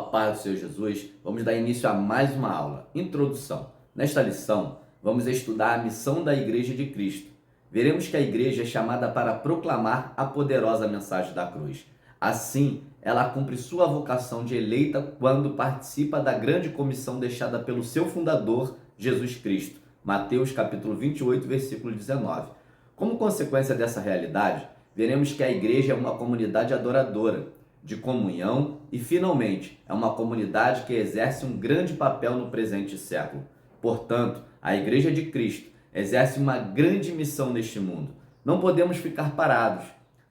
paz do Senhor Jesus, vamos dar início a mais uma aula. Introdução. Nesta lição, vamos estudar a missão da Igreja de Cristo. Veremos que a Igreja é chamada para proclamar a poderosa mensagem da cruz. Assim, ela cumpre sua vocação de eleita quando participa da grande comissão deixada pelo seu fundador, Jesus Cristo. Mateus capítulo 28, versículo 19. Como consequência dessa realidade, veremos que a Igreja é uma comunidade adoradora, de comunhão e, finalmente, é uma comunidade que exerce um grande papel no presente século. Portanto, a Igreja de Cristo exerce uma grande missão neste mundo. Não podemos ficar parados.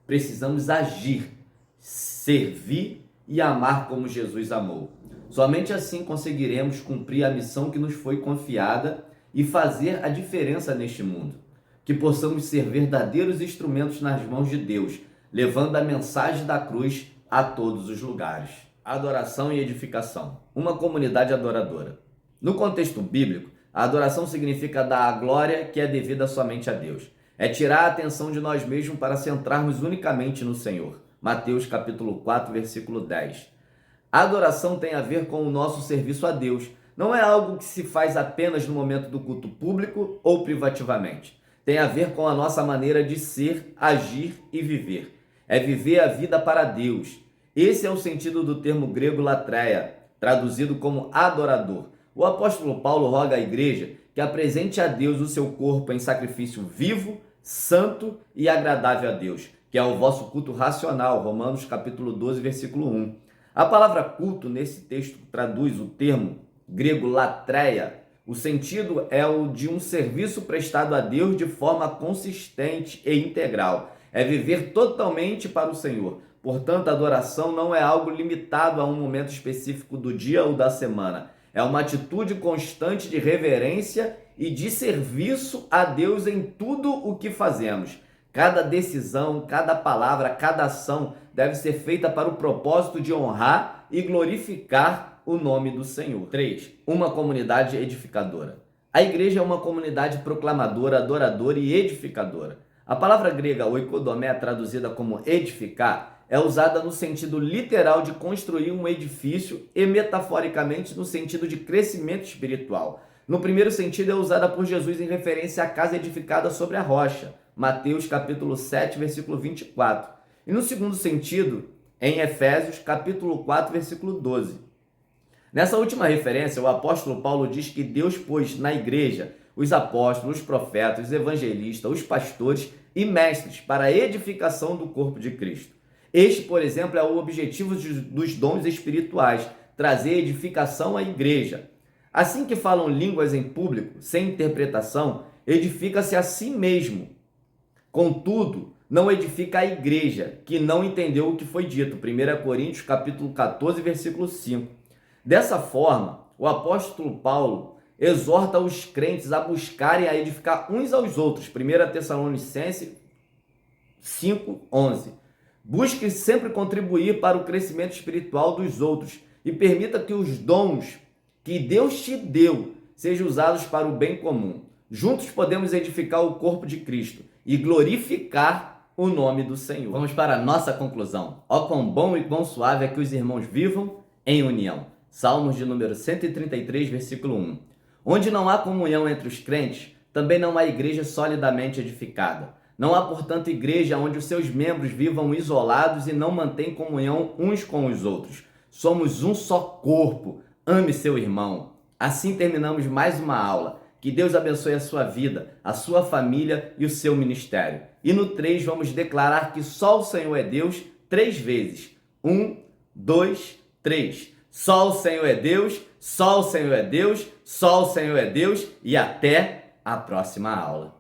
Precisamos agir, servir e amar como Jesus amou. Somente assim conseguiremos cumprir a missão que nos foi confiada e fazer a diferença neste mundo. Que possamos ser verdadeiros instrumentos nas mãos de Deus, levando a mensagem da cruz a todos os lugares. Adoração e edificação. Uma comunidade adoradora. No contexto bíblico, a adoração significa dar a glória que é devida somente a Deus. É tirar a atenção de nós mesmos para centrarmos unicamente no Senhor. Mateus capítulo 4, versículo 10. A adoração tem a ver com o nosso serviço a Deus. Não é algo que se faz apenas no momento do culto público ou privativamente. Tem a ver com a nossa maneira de ser, agir e viver. É viver a vida para Deus. Esse é o sentido do termo grego latreia, traduzido como adorador. O apóstolo Paulo roga à igreja que apresente a Deus o seu corpo em sacrifício vivo, santo e agradável a Deus, que é o vosso culto racional, Romanos capítulo 12, versículo 1. A palavra culto nesse texto traduz o termo grego latreia. O sentido é o de um serviço prestado a Deus de forma consistente e integral. É viver totalmente para o Senhor. Portanto, a adoração não é algo limitado a um momento específico do dia ou da semana. É uma atitude constante de reverência e de serviço a Deus em tudo o que fazemos. Cada decisão, cada palavra, cada ação deve ser feita para o propósito de honrar e glorificar o nome do Senhor. 3. Uma comunidade edificadora. A igreja é uma comunidade proclamadora, adoradora e edificadora. A palavra grega oikodomé, traduzida como edificar, é usada no sentido literal de construir um edifício e metaforicamente no sentido de crescimento espiritual. No primeiro sentido é usada por Jesus em referência à casa edificada sobre a rocha, Mateus capítulo 7, versículo 24. E no segundo sentido, em Efésios capítulo 4, versículo 12. Nessa última referência, o apóstolo Paulo diz que Deus pôs na igreja os apóstolos, os profetas, os evangelistas, os pastores e mestres para a edificação do corpo de Cristo. Este, por exemplo, é o objetivo dos dons espirituais, trazer edificação à igreja. Assim que falam línguas em público, sem interpretação, edifica-se a si mesmo. Contudo, não edifica a igreja, que não entendeu o que foi dito. 1 Coríntios capítulo 14, versículo 5. Dessa forma, o apóstolo Paulo exorta os crentes a buscarem a edificar uns aos outros. 1 Tessalonicenses 5, 11. Busque sempre contribuir para o crescimento espiritual dos outros e permita que os dons que Deus te deu sejam usados para o bem comum. Juntos podemos edificar o corpo de Cristo e glorificar o nome do Senhor. Vamos para a nossa conclusão. Ó quão bom e quão suave é que os irmãos vivam em união. Salmos de número 133, versículo 1. Onde não há comunhão entre os crentes, também não há igreja solidamente edificada. Não há, portanto, igreja onde os seus membros vivam isolados e não mantêm comunhão uns com os outros. Somos um só corpo. Ame seu irmão. Assim terminamos mais uma aula. Que Deus abençoe a sua vida, a sua família e o seu ministério. E no 3 vamos declarar que só o Senhor é Deus 3 vezes. 1, 2, 3. Só o Senhor é Deus, só o Senhor é Deus, só o Senhor é Deus e até a próxima aula.